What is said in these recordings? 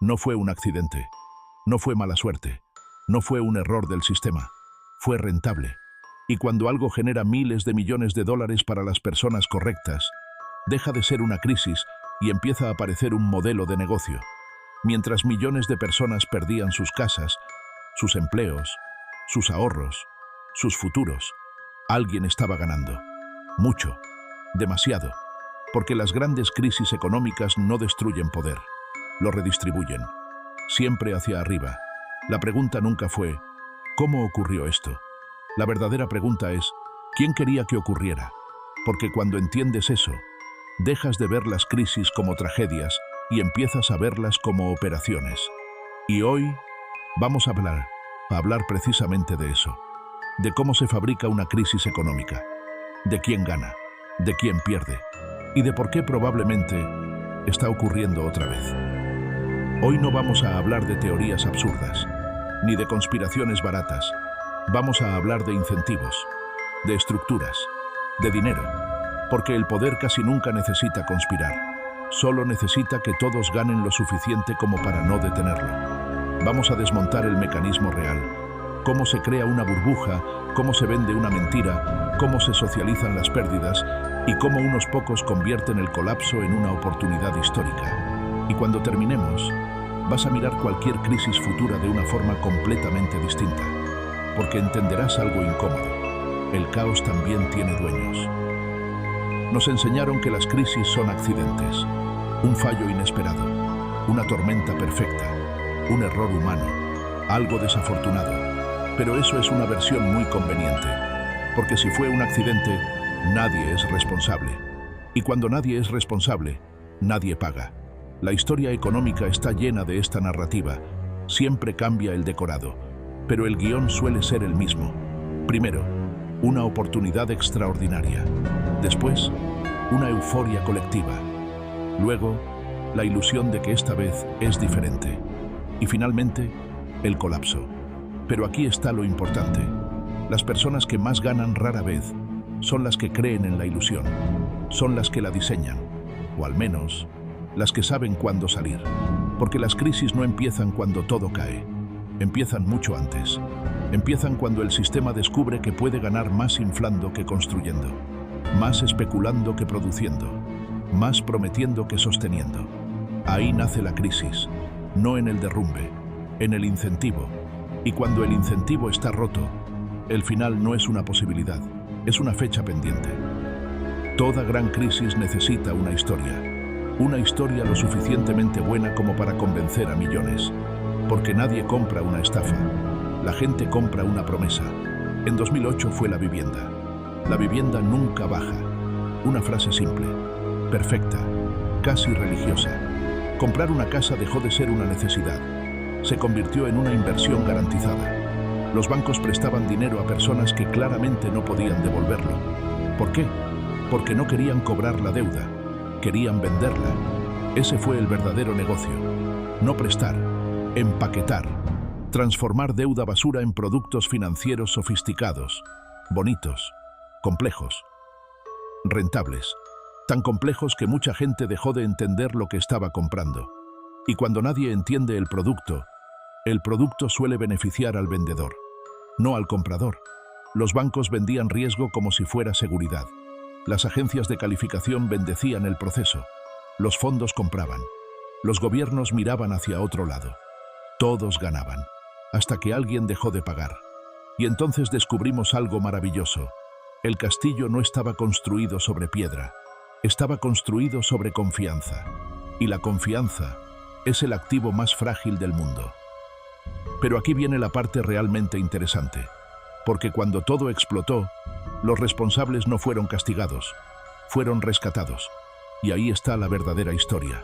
No fue un accidente, no fue mala suerte, no fue un error del sistema, fue rentable. Y cuando algo genera miles de millones de dólares para las personas correctas, deja de ser una crisis y empieza a aparecer un modelo de negocio. Mientras millones de personas perdían sus casas, sus empleos, sus ahorros, sus futuros, alguien estaba ganando. Mucho, demasiado, porque las grandes crisis económicas no destruyen poder, lo redistribuyen, siempre hacia arriba. La pregunta nunca fue, ¿cómo ocurrió esto? La verdadera pregunta es, ¿quién quería que ocurriera? Porque cuando entiendes eso, dejas de ver las crisis como tragedias y empiezas a verlas como operaciones. Y hoy vamos a hablar precisamente de eso, de cómo se fabrica una crisis económica, de quién gana, de quién pierde y de por qué probablemente está ocurriendo otra vez. Hoy no vamos a hablar de teorías absurdas, ni de conspiraciones baratas. Vamos a hablar de incentivos, de estructuras, de dinero, porque el poder casi nunca necesita conspirar, solo necesita que todos ganen lo suficiente como para no detenerlo. Vamos a desmontar el mecanismo real, cómo se crea una burbuja, cómo se vende una mentira, cómo se socializan las pérdidas y cómo unos pocos convierten el colapso en una oportunidad histórica. Y cuando terminemos, vas a mirar cualquier crisis futura de una forma completamente distinta, porque entenderás algo incómodo. El caos también tiene dueños. Nos enseñaron que las crisis son accidentes, un fallo inesperado, una tormenta perfecta, un error humano, algo desafortunado. Pero eso es una versión muy conveniente, porque si fue un accidente, nadie es responsable. Y cuando nadie es responsable, nadie paga. La historia económica está llena de esta narrativa. Siempre cambia el decorado, pero el guión suele ser el mismo. Primero, una oportunidad extraordinaria. Después, una euforia colectiva. Luego, la ilusión de que esta vez es diferente. Y finalmente, el colapso. Pero aquí está lo importante. Las personas que más ganan rara vez son las que creen en la ilusión. Son las que la diseñan, o al menos las que saben cuándo salir. Porque las crisis no empiezan cuando todo cae. Empiezan mucho antes. Empiezan cuando el sistema descubre que puede ganar más inflando que construyendo, más especulando que produciendo, más prometiendo que sosteniendo. Ahí nace la crisis, no en el derrumbe, en el incentivo. Y cuando el incentivo está roto, el final no es una posibilidad, es una fecha pendiente. Toda gran crisis necesita una historia lo suficientemente buena como para convencer a millones. Porque nadie compra una estafa, la gente compra una promesa. En 2008 fue la vivienda. La vivienda nunca baja. Una frase simple, perfecta, casi religiosa. Comprar una casa dejó de ser una necesidad. Se convirtió en una inversión garantizada. Los bancos prestaban dinero a personas que claramente no podían devolverlo. ¿Por qué? Porque no querían cobrar la deuda, querían venderla. Ese fue el verdadero negocio. No prestar, empaquetar, transformar deuda basura en productos financieros sofisticados, bonitos, complejos, rentables, tan complejos que mucha gente dejó de entender lo que estaba comprando. Y cuando nadie entiende el producto suele beneficiar al vendedor, no al comprador. Los bancos vendían riesgo como si fuera seguridad. Las agencias de calificación bendecían el proceso. Los fondos compraban. Los gobiernos miraban hacia otro lado. Todos ganaban, hasta que alguien dejó de pagar. Y entonces descubrimos algo maravilloso. El castillo no estaba construido sobre piedra, estaba construido sobre confianza. Y la confianza es el activo más frágil del mundo. Pero aquí viene la parte realmente interesante, porque cuando todo explotó, los responsables no fueron castigados, fueron rescatados. Y ahí está la verdadera historia.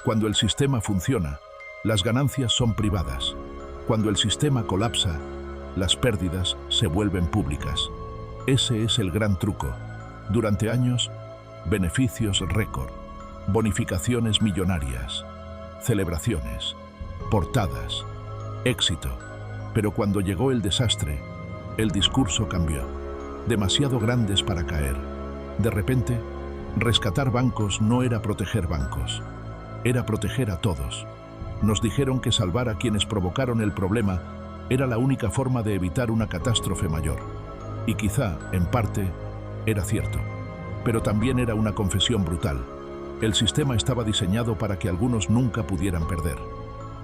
Cuando el sistema funciona, las ganancias son privadas. Cuando el sistema colapsa, las pérdidas se vuelven públicas. Ese es el gran truco. Durante años, beneficios récord, bonificaciones millonarias, celebraciones, portadas, éxito. Pero cuando llegó el desastre, el discurso cambió. Demasiado grandes para caer. De repente, rescatar bancos no era proteger bancos, era proteger a todos. Nos dijeron que salvar a quienes provocaron el problema era la única forma de evitar una catástrofe mayor. Y quizá, en parte, era cierto. Pero también era una confesión brutal. El sistema estaba diseñado para que algunos nunca pudieran perder.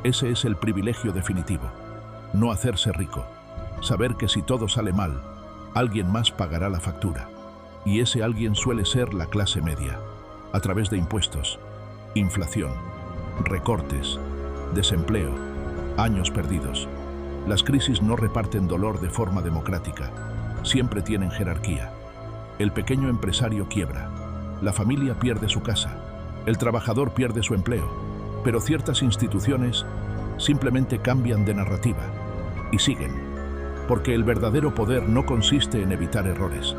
Ese es el privilegio definitivo. No hacerse rico. Saber que si todo sale mal, alguien más pagará la factura. Y ese alguien suele ser la clase media, a través de impuestos, inflación, recortes, desempleo, años perdidos. Las crisis no reparten dolor de forma democrática, siempre tienen jerarquía. El pequeño empresario quiebra, la familia pierde su casa, el trabajador pierde su empleo, pero ciertas instituciones simplemente cambian de narrativa y siguen, porque el verdadero poder no consiste en evitar errores,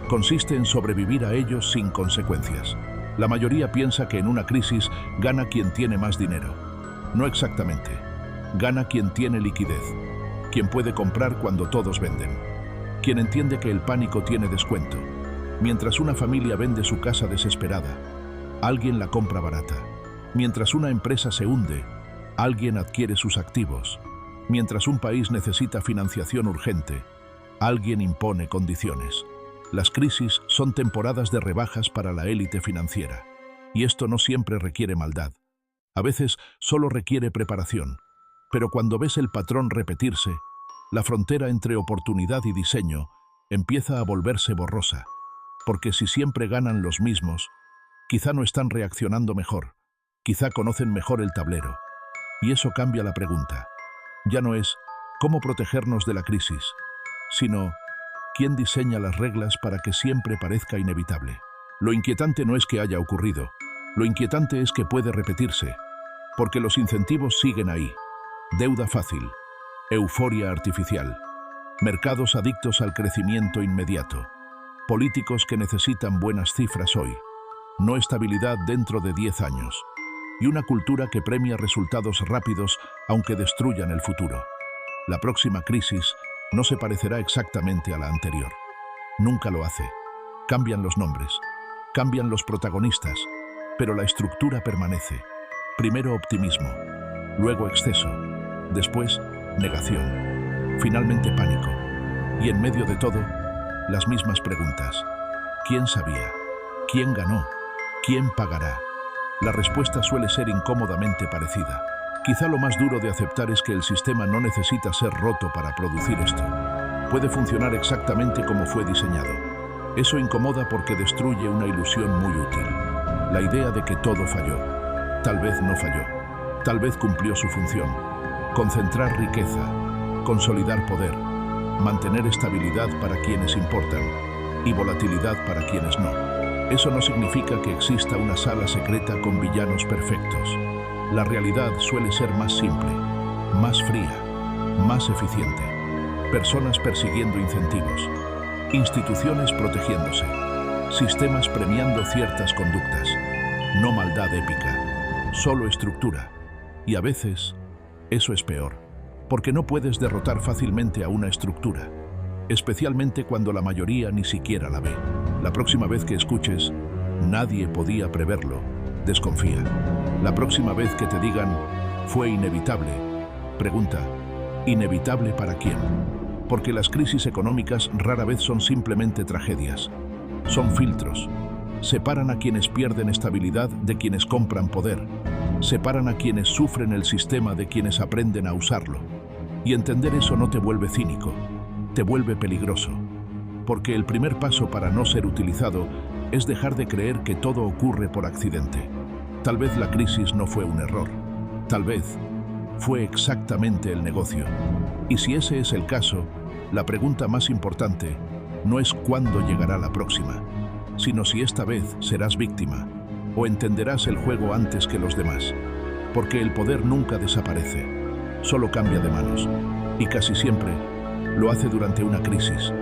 consiste en sobrevivir a ellos sin consecuencias. La mayoría piensa que en una crisis gana quien tiene más dinero. No exactamente. Gana quien tiene liquidez, quien puede comprar cuando todos venden, quien entiende que el pánico tiene descuento. Mientras una familia vende su casa desesperada, alguien la compra barata. Mientras una empresa se hunde, alguien adquiere sus activos. Mientras un país necesita financiación urgente, alguien impone condiciones. Las crisis son temporadas de rebajas para la élite financiera. Y esto no siempre requiere maldad. A veces solo requiere preparación. Pero cuando ves el patrón repetirse, la frontera entre oportunidad y diseño empieza a volverse borrosa. Porque si siempre ganan los mismos, quizá no están reaccionando mejor, quizá conocen mejor el tablero. Y eso cambia la pregunta. Ya no es cómo protegernos de la crisis, sino quién diseña las reglas para que siempre parezca inevitable. Lo inquietante no es que haya ocurrido, lo inquietante es que puede repetirse, porque los incentivos siguen ahí. Deuda fácil, euforia artificial, mercados adictos al crecimiento inmediato, políticos que necesitan buenas cifras hoy, no estabilidad dentro de 10 años, y una cultura que premia resultados rápidos aunque destruyan el futuro. La próxima crisis no se parecerá exactamente a la anterior. Nunca lo hace. Cambian los nombres, cambian los protagonistas, pero la estructura permanece. Primero optimismo, luego exceso, después negación, finalmente pánico. Y en medio de todo, las mismas preguntas. ¿Quién sabía? ¿Quién ganó? ¿Quién pagará? La respuesta suele ser incómodamente parecida. Quizá lo más duro de aceptar es que el sistema no necesita ser roto para producir esto. Puede funcionar exactamente como fue diseñado. Eso incomoda porque destruye una ilusión muy útil. La idea de que todo falló. Tal vez no falló. Tal vez cumplió su función. Concentrar riqueza, consolidar poder, mantener estabilidad para quienes importan y volatilidad para quienes no. Eso no significa que exista una sala secreta con villanos perfectos. La realidad suele ser más simple, más fría, más eficiente. Personas persiguiendo incentivos, instituciones protegiéndose, sistemas premiando ciertas conductas. No maldad épica, solo estructura. Y a veces, eso es peor, porque no puedes derrotar fácilmente a una estructura, especialmente cuando la mayoría ni siquiera la ve. La próxima vez que escuches, nadie podía preverlo, desconfía. La próxima vez que te digan, fue inevitable, pregunta, ¿inevitable para quién? Porque las crisis económicas rara vez son simplemente tragedias. Son filtros. Separan a quienes pierden estabilidad de quienes compran poder. Separan a quienes sufren el sistema de quienes aprenden a usarlo. Y entender eso no te vuelve cínico, te vuelve peligroso. Porque el primer paso para no ser utilizado es dejar de creer que todo ocurre por accidente. Tal vez la crisis no fue un error. Tal vez fue exactamente el negocio. Y si ese es el caso, la pregunta más importante no es cuándo llegará la próxima, sino si esta vez serás víctima o entenderás el juego antes que los demás. Porque el poder nunca desaparece, solo cambia de manos. Y casi siempre lo hace durante una crisis.